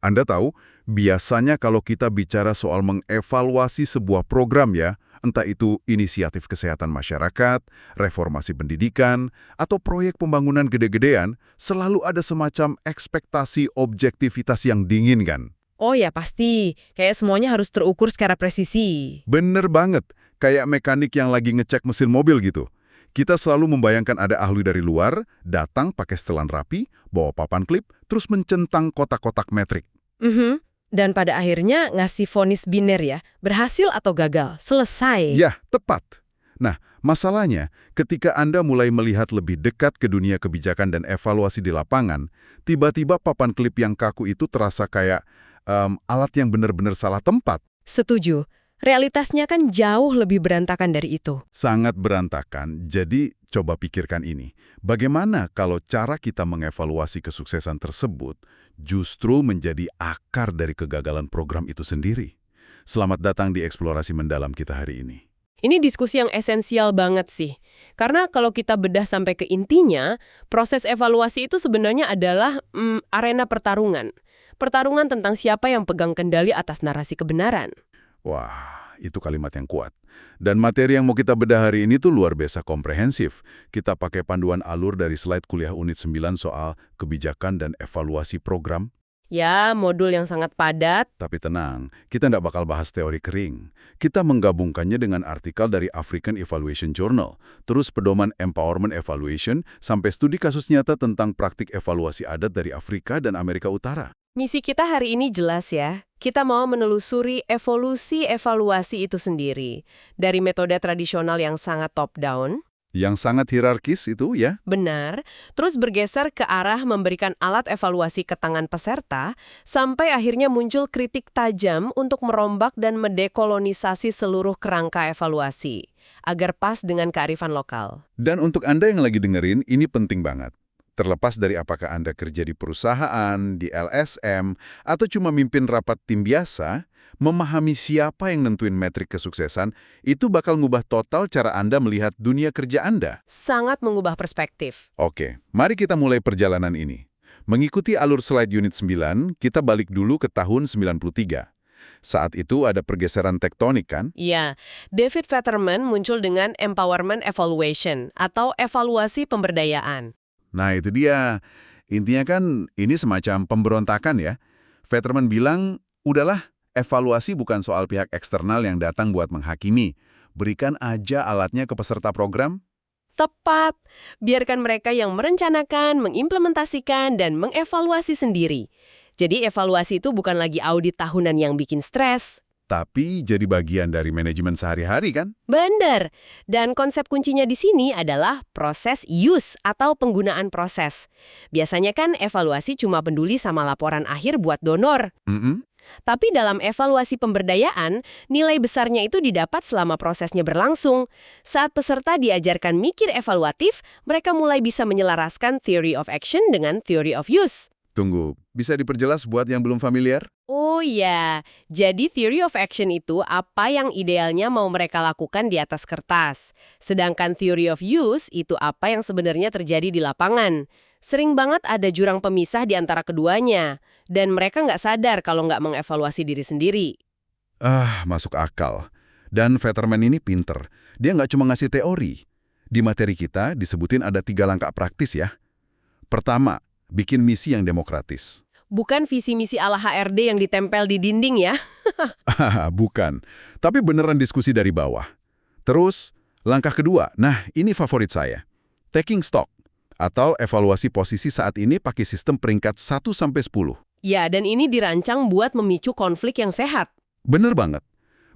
Anda tahu, biasanya kalau kita bicara soal mengevaluasi sebuah program ya, entah itu inisiatif kesehatan masyarakat, reformasi pendidikan, atau proyek pembangunan gede-gedean, selalu ada semacam ekspektasi objektivitas yang dingin kan? Oh ya pasti, kayak semuanya harus terukur secara presisi. Bener banget, kayak mekanik yang lagi ngecek mesin mobil gitu. Kita selalu membayangkan ada ahli dari luar, datang pakai setelan rapi, bawa papan klip, terus mencentang kotak-kotak metrik. Dan pada akhirnya ngasih vonis biner ya, berhasil atau gagal, selesai. Ya, tepat. Nah, masalahnya, ketika Anda mulai melihat lebih dekat ke dunia kebijakan dan evaluasi di lapangan, tiba-tiba papan klip yang kaku itu terasa kayak alat yang benar-benar salah tempat. Setuju. Realitasnya kan jauh lebih berantakan dari itu. Sangat berantakan, jadi coba pikirkan ini. Bagaimana kalau cara kita mengevaluasi kesuksesan tersebut justru menjadi akar dari kegagalan program itu sendiri? Selamat datang di eksplorasi mendalam kita hari ini. Ini diskusi yang esensial banget sih. Karena kalau kita bedah sampai ke intinya, proses evaluasi itu sebenarnya adalah arena pertarungan. Pertarungan tentang siapa yang pegang kendali atas narasi kebenaran. Wah, itu kalimat yang kuat. Dan materi yang mau kita bedah hari ini tuh luar biasa komprehensif. Kita pakai panduan alur dari slide kuliah unit 9 soal kebijakan dan evaluasi program. Ya, modul yang sangat padat. Tapi tenang, kita nggak bakal bahas teori kering. Kita menggabungkannya dengan artikel dari African Evaluation Journal, terus pedoman Empowerment Evaluation, sampai studi kasus nyata tentang praktik evaluasi adat dari Afrika dan Amerika Utara. Misi kita hari ini jelas ya. Kita mau menelusuri evolusi evaluasi itu sendiri. Dari metode tradisional yang sangat top-down. Yang sangat hierarkis itu ya. Benar. Terus bergeser ke arah memberikan alat evaluasi ke tangan peserta, sampai akhirnya muncul kritik tajam untuk merombak dan mendekolonisasi seluruh kerangka evaluasi, agar pas dengan kearifan lokal. Dan untuk Anda yang lagi dengerin, ini penting banget. Terlepas dari apakah Anda kerja di perusahaan, di LSM, atau cuma mimpin rapat tim biasa, memahami siapa yang nentuin metrik kesuksesan, itu bakal ngubah total cara Anda melihat dunia kerja Anda. Sangat mengubah perspektif. Oke, mari kita mulai perjalanan ini. Mengikuti alur slide unit 9, kita balik dulu ke tahun 93. Saat itu ada pergeseran tektonik kan? Iya, David Fetterman muncul dengan Empowerment Evaluation, atau evaluasi pemberdayaan. Nah itu dia. Intinya kan ini semacam pemberontakan ya. Fetterman bilang, udahlah, evaluasi bukan soal pihak eksternal yang datang buat menghakimi. Berikan aja alatnya ke peserta program. Tepat. Biarkan mereka yang merencanakan, mengimplementasikan, dan mengevaluasi sendiri. Jadi evaluasi itu bukan lagi audit tahunan yang bikin stres. Tapi jadi bagian dari manajemen sehari-hari kan? Benar. Dan konsep kuncinya di sini adalah proses use atau penggunaan proses. Biasanya kan evaluasi cuma peduli sama laporan akhir buat donor. Tapi dalam evaluasi pemberdayaan, nilai besarnya itu didapat selama prosesnya berlangsung. Saat peserta diajarkan mikir evaluatif, mereka mulai bisa menyelaraskan theory of action dengan theory of use. Tunggu, bisa diperjelas buat yang belum familiar? Oh ya, jadi theory of action itu apa yang idealnya mau mereka lakukan di atas kertas. Sedangkan theory of use itu apa yang sebenarnya terjadi di lapangan. Sering banget ada jurang pemisah di antara keduanya. Dan mereka nggak sadar kalau nggak mengevaluasi diri sendiri. Masuk akal. Dan Fetterman ini pinter. Dia nggak cuma ngasih teori. Di materi kita disebutin ada 3 langkah praktis ya. Pertama, bikin misi yang demokratis. Bukan visi misi ala HRD yang ditempel di dinding ya. Bukan. Tapi beneran diskusi dari bawah. Terus, langkah kedua. Nah, ini favorit saya. Taking stock. Atau evaluasi posisi saat ini pakai sistem peringkat 1-10. Ya, dan ini dirancang buat memicu konflik yang sehat. Bener banget.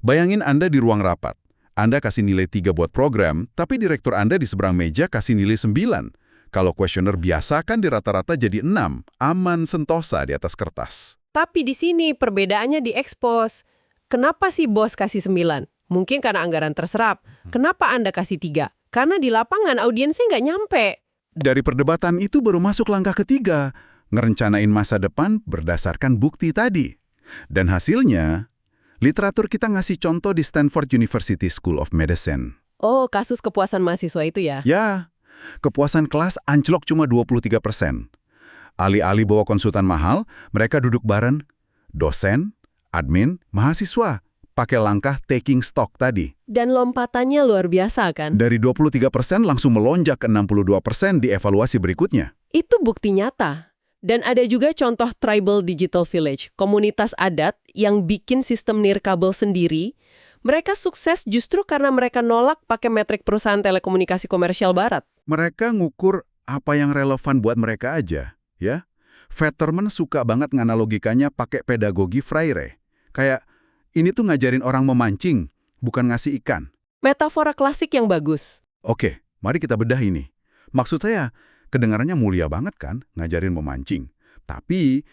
Bayangin Anda di ruang rapat. Anda kasih nilai 3 buat program, tapi direktur Anda di seberang meja kasih nilai 9. Kalau kuesioner biasa kan di rata-rata jadi 6, aman sentosa di atas kertas. Tapi di sini perbedaannya diekspos. Kenapa sih bos kasih 9? Mungkin karena anggaran terserap. Kenapa Anda kasih 3? Karena di lapangan audiensnya nggak nyampe. Dari perdebatan itu baru masuk langkah ketiga, ngerencanain masa depan berdasarkan bukti tadi. Dan hasilnya, literatur kita ngasih contoh di Stanford University School of Medicine. Oh, kasus kepuasan mahasiswa itu ya? Ya, kepuasan kelas anjlok cuma 23%. Alih-alih bawa konsultan mahal, mereka duduk bareng, Dosen, admin, mahasiswa pakai langkah taking stock tadi. Dan lompatannya luar biasa kan? Dari 23% langsung melonjak ke 62% di evaluasi berikutnya. Itu bukti nyata. Dan ada juga contoh Tribal Digital Village, komunitas adat yang bikin sistem nirkabel sendiri. Mereka sukses justru karena mereka nolak pakai metrik perusahaan telekomunikasi komersial barat. Mereka ngukur apa yang relevan buat mereka aja, ya. Fetterman suka banget nganalogikannya pakai pedagogi Freire. Kayak, ini tuh ngajarin orang memancing, bukan ngasih ikan. Metafora klasik yang bagus. Oke, mari kita bedah ini. Maksud saya, kedengarannya mulia banget kan, ngajarin memancing. Tapi,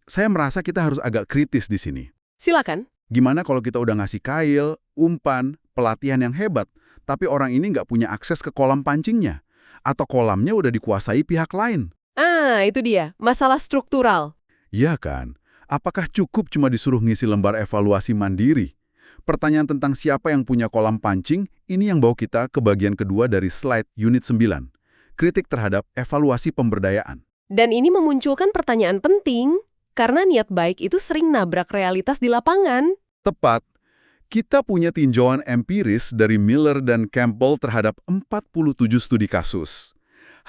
saya merasa kita harus agak kritis di sini. Silakan. Gimana kalau kita udah ngasih kail, umpan, pelatihan yang hebat, tapi orang ini nggak punya akses ke kolam pancingnya? Atau kolamnya udah dikuasai pihak lain? Ah, itu dia. Masalah struktural. Iya kan? Apakah cukup cuma disuruh ngisi lembar evaluasi mandiri? Pertanyaan tentang siapa yang punya kolam pancing, ini yang bawa kita ke bagian kedua dari slide unit 9. Kritik terhadap evaluasi pemberdayaan. Dan ini memunculkan pertanyaan penting, karena niat baik itu sering nabrak realitas di lapangan. Tepat, kita punya tinjauan empiris dari Miller dan Campbell terhadap 47 studi kasus.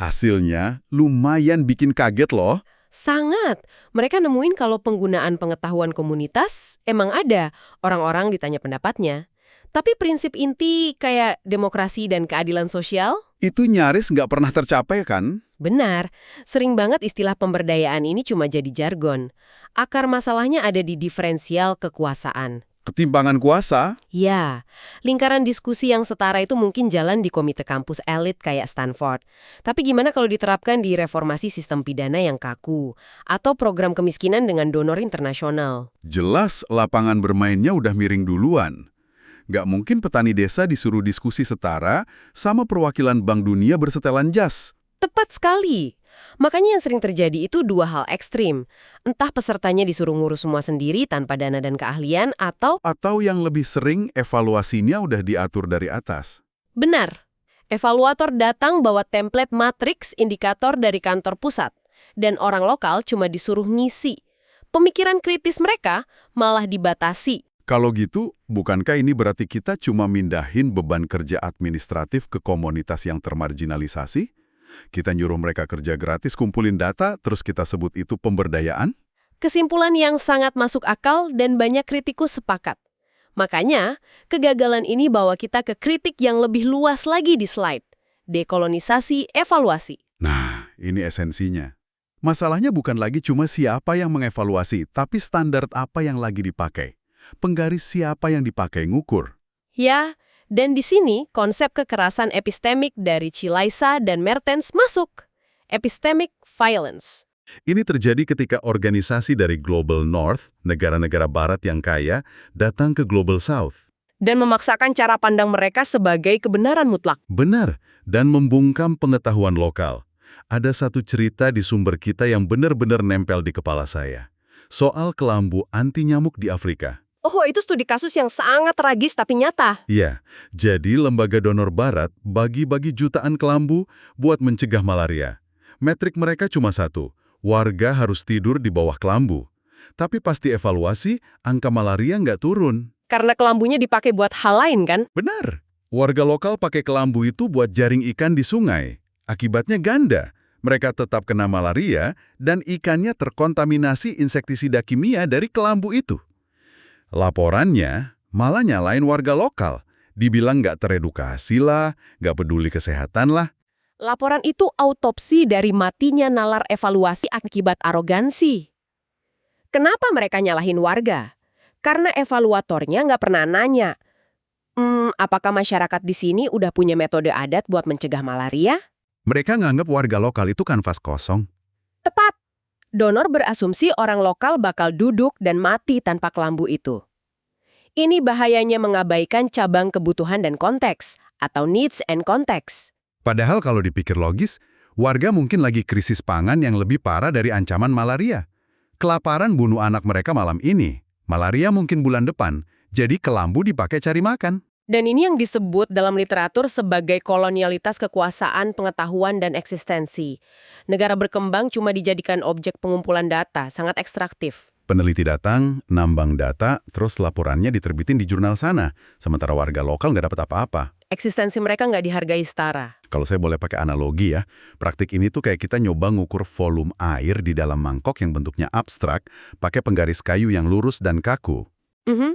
Hasilnya lumayan bikin kaget loh. Sangat. Mereka nemuin kalau penggunaan pengetahuan komunitas emang ada, orang-orang ditanya pendapatnya. Tapi prinsip inti kayak demokrasi dan keadilan sosial? Itu nyaris nggak pernah tercapai kan? Benar, sering banget istilah pemberdayaan ini cuma jadi jargon. Akar masalahnya ada di diferensial kekuasaan. Ketimpangan kuasa? Ya, lingkaran diskusi yang setara itu mungkin jalan di komite kampus elit kayak Stanford. Tapi gimana kalau diterapkan di reformasi sistem pidana yang kaku? Atau program kemiskinan dengan donor internasional? Jelas lapangan bermainnya udah miring duluan. Nggak mungkin petani desa disuruh diskusi setara sama perwakilan Bank Dunia bersetelan jas. Tepat sekali. Makanya yang sering terjadi itu dua hal ekstrim. Entah pesertanya disuruh ngurus semua sendiri tanpa dana dan keahlian, atau yang lebih sering evaluasinya udah diatur dari atas. benar. Evaluator datang bawa template matriks indikator dari kantor pusat, dan orang lokal cuma disuruh ngisi. Pemikiran kritis mereka malah dibatasi. Kalau gitu, bukankah ini berarti kita cuma mindahin beban kerja administratif ke komunitas yang termarginalisasi? Kita nyuruh mereka kerja gratis kumpulin data, terus kita sebut itu pemberdayaan? Kesimpulan yang sangat masuk akal dan banyak kritikus sepakat. Makanya, kegagalan ini bawa kita ke kritik yang lebih luas lagi di slide. Dekolonisasi evaluasi. Nah, ini esensinya. Masalahnya bukan lagi cuma siapa yang mengevaluasi, tapi standar apa yang lagi dipakai. Penggaris siapa yang dipakai ngukur. Ya, dan di sini konsep kekerasan epistemik dari Cilaisa dan Mertens masuk. Epistemic violence. Ini terjadi ketika organisasi dari Global North, negara-negara barat yang kaya, datang ke Global South. Dan memaksakan cara pandang mereka sebagai kebenaran mutlak. Benar, dan membungkam pengetahuan lokal. Ada satu cerita di sumber kita yang benar-benar nempel di kepala saya. Soal kelambu anti nyamuk di Afrika. Oh, itu studi kasus yang sangat tragis tapi nyata. Iya, jadi lembaga donor barat bagi-bagi jutaan kelambu buat mencegah malaria. Metrik mereka cuma satu, warga harus tidur di bawah kelambu. Tapi pas dievaluasi, angka malaria nggak turun. Karena kelambunya dipakai buat hal lain kan? Benar, warga lokal pakai kelambu itu buat jaring ikan di sungai. Akibatnya ganda, mereka tetap kena malaria dan ikannya terkontaminasi insektisida kimia dari kelambu itu. Laporannya malah nyalain warga lokal. Dibilang nggak teredukasi lah, nggak peduli kesehatan lah. Laporan itu autopsi dari matinya nalar evaluasi akibat arogansi. Kenapa mereka nyalahin warga? Karena evaluatornya nggak pernah nanya, apakah masyarakat di sini udah punya metode adat buat mencegah malaria? Mereka nganggap warga lokal itu kanvas kosong. Tepat. Donor berasumsi orang lokal bakal duduk dan mati tanpa kelambu itu. Ini bahayanya mengabaikan cabang kebutuhan dan konteks, atau needs and context. Padahal kalau dipikir logis, warga mungkin lagi krisis pangan yang lebih parah dari ancaman malaria. Kelaparan bunuh anak mereka malam ini, malaria mungkin bulan depan, jadi kelambu dipakai cari makan. Dan ini yang disebut dalam literatur sebagai kolonialitas kekuasaan, pengetahuan, dan eksistensi. Negara berkembang cuma dijadikan objek pengumpulan data, sangat ekstraktif. Peneliti datang, nambang data, terus laporannya diterbitin di jurnal sana. Sementara warga lokal nggak dapat apa-apa. Eksistensi mereka nggak dihargai setara. Kalau saya boleh pakai analogi ya, praktik ini tuh kayak kita nyoba ngukur volume air di dalam mangkok yang bentuknya abstrak, pakai penggaris kayu yang lurus dan kaku.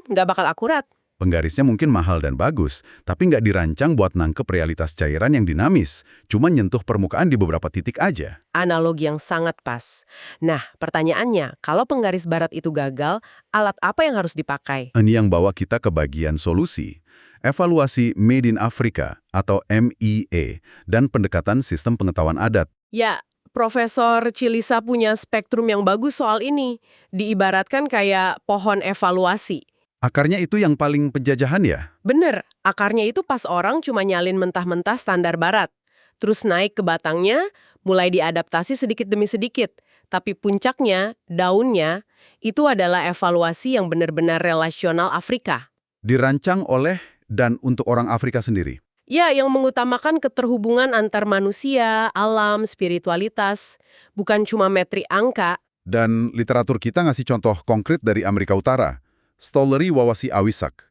Nggak bakal akurat. Penggarisnya mungkin mahal dan bagus, tapi nggak dirancang buat nangkep realitas cairan yang dinamis, cuma nyentuh permukaan di beberapa titik aja. Analogi yang sangat pas. Nah, pertanyaannya, kalau penggaris barat itu gagal, alat apa yang harus dipakai? Ini yang bawa kita ke bagian solusi. Evaluasi Made in Africa atau MEA dan pendekatan sistem pengetahuan adat. Ya, Profesor Cilisa punya spektrum yang bagus soal ini. Diibaratkan kayak pohon evaluasi. Akarnya itu yang paling penjajahan ya? Bener, akarnya itu pas orang cuma nyalin mentah-mentah standar barat. Terus naik ke batangnya, mulai diadaptasi sedikit demi sedikit. Tapi puncaknya, daunnya, itu adalah evaluasi yang benar-benar relasional Afrika. Dirancang oleh dan untuk orang Afrika sendiri. Ya, yang mengutamakan keterhubungan antar manusia, alam, spiritualitas. Bukan cuma metrik angka. Dan literatur kita ngasih contoh konkret dari Amerika Utara. Stollery Wawasi Awisak.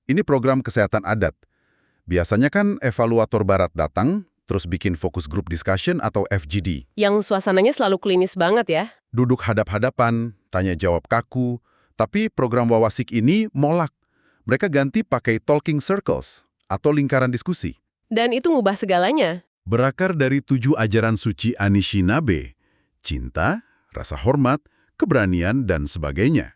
Ini program kesehatan adat. Biasanya kan evaluator barat datang, terus bikin focus group discussion atau FGD. Yang suasananya selalu klinis banget ya. Duduk hadap-hadapan, tanya jawab kaku. Tapi program Wawasik ini molak. Mereka ganti pakai talking circles atau lingkaran diskusi. Dan itu ngubah segalanya. Berakar dari 7 ajaran suci Anishinaabe. Cinta, rasa hormat, keberanian, dan sebagainya.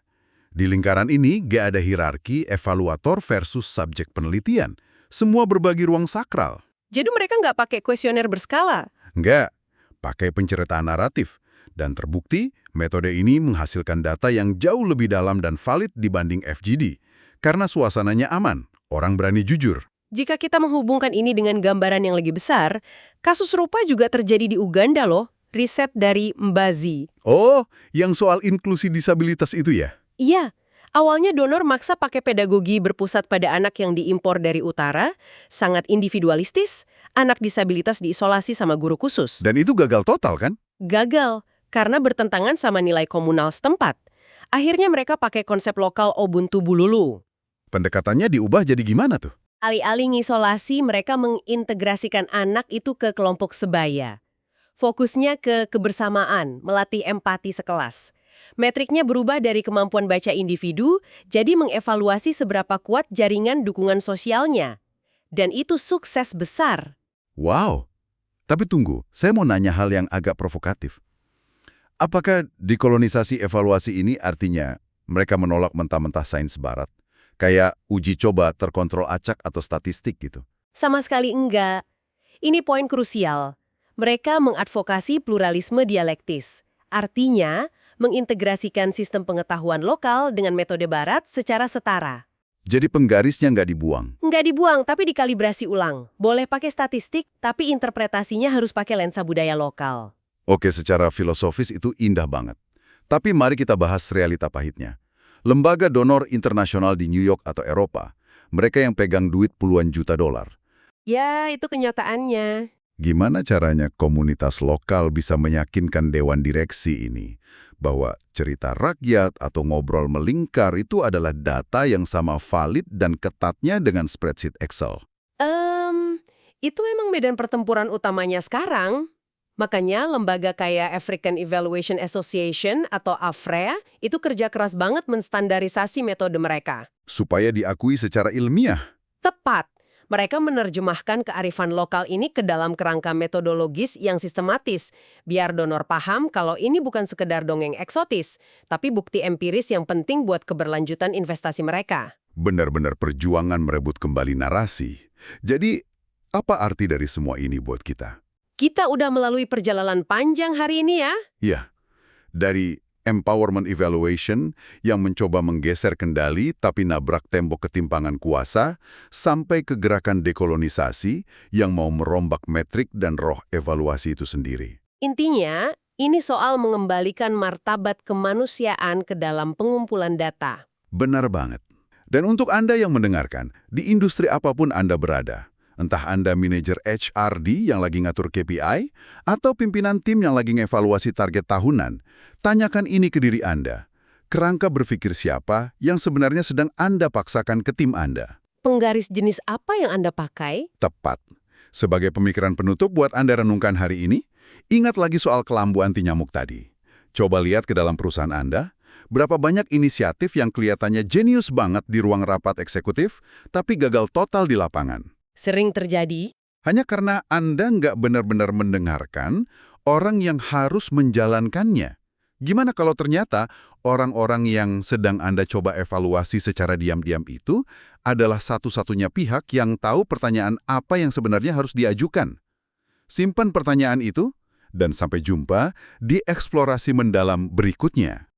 Di lingkaran ini gak ada hierarki evaluator versus subjek penelitian. Semua berbagi ruang sakral. Jadi mereka nggak pakai kuesioner berskala. Nggak, pakai penceritaan naratif. Dan terbukti, metode ini menghasilkan data yang jauh lebih dalam dan valid dibanding FGD. Karena suasananya aman, orang berani jujur. Jika kita menghubungkan ini dengan gambaran yang lagi besar, kasus serupa juga terjadi di Uganda loh. Riset dari Mbazi. Oh, yang soal inklusi disabilitas itu ya? Iya, awalnya donor maksa pakai pedagogi berpusat pada anak yang diimpor dari utara, sangat individualistis, anak disabilitas diisolasi sama guru khusus. Dan itu gagal total kan? Gagal, karena bertentangan sama nilai komunal setempat. Akhirnya mereka pakai konsep lokal Ubuntu Bululu. Pendekatannya diubah jadi gimana tuh? Alih-alih ngisolasi, mereka mengintegrasikan anak itu ke kelompok sebaya. Fokusnya ke kebersamaan, melatih empati sekelas. Metriknya berubah dari kemampuan baca individu, jadi mengevaluasi seberapa kuat jaringan dukungan sosialnya. Dan itu sukses besar. Wow! Tapi tunggu, saya mau nanya hal yang agak provokatif. Apakah dekolonisasi evaluasi ini artinya mereka menolak mentah-mentah sains barat? Kayak uji coba terkontrol acak atau statistik gitu? Sama sekali enggak. Ini poin krusial. Mereka mengadvokasi pluralisme dialektis. Artinya, mengintegrasikan sistem pengetahuan lokal dengan metode barat secara setara. Jadi penggarisnya nggak dibuang? Nggak dibuang, tapi dikalibrasi ulang. Boleh pakai statistik, tapi interpretasinya harus pakai lensa budaya lokal. Oke, secara filosofis itu indah banget. Tapi mari kita bahas realita pahitnya. Lembaga donor internasional di New York atau Eropa, mereka yang pegang duit puluhan juta dolar. Ya, itu kenyataannya. Gimana caranya komunitas lokal bisa meyakinkan dewan direksi ini bahwa cerita rakyat atau ngobrol melingkar itu adalah data yang sama valid dan ketatnya dengan spreadsheet Excel? Itu memang medan pertempuran utamanya sekarang. Makanya lembaga kayak African Evaluation Association atau AFREA itu kerja keras banget menstandarisasi metode mereka. Supaya diakui secara ilmiah. Tepat. Mereka menerjemahkan kearifan lokal ini ke dalam kerangka metodologis yang sistematis, biar donor paham kalau ini bukan sekedar dongeng eksotis, tapi bukti empiris yang penting buat keberlanjutan investasi mereka. Benar-benar perjuangan merebut kembali narasi. Jadi, apa arti dari semua ini buat kita? Kita udah melalui perjalanan panjang hari ini ya. Ya, dari empowerment evaluation yang mencoba menggeser kendali tapi nabrak tembok ketimpangan kuasa, sampai ke gerakan dekolonisasi yang mau merombak metrik dan roh evaluasi itu sendiri. Intinya, ini soal mengembalikan martabat kemanusiaan ke dalam pengumpulan data. Benar banget. Dan untuk Anda yang mendengarkan, di industri apapun Anda berada, entah Anda manajer HRD yang lagi ngatur KPI, atau pimpinan tim yang lagi ngevaluasi target tahunan, tanyakan ini ke diri Anda. Kerangka berpikir siapa yang sebenarnya sedang Anda paksakan ke tim Anda? Penggaris jenis apa yang Anda pakai? Tepat. Sebagai pemikiran penutup buat Anda renungkan hari ini, ingat lagi soal kelambu anti nyamuk tadi. Coba lihat ke dalam perusahaan Anda, berapa banyak inisiatif yang kelihatannya jenius banget di ruang rapat eksekutif, tapi gagal total di lapangan. Sering terjadi. Hanya karena Anda nggak benar-benar mendengarkan orang yang harus menjalankannya. Gimana kalau ternyata orang-orang yang sedang Anda coba evaluasi secara diam-diam itu adalah satu-satunya pihak yang tahu pertanyaan apa yang sebenarnya harus diajukan? Simpan pertanyaan itu, dan sampai jumpa di eksplorasi mendalam berikutnya.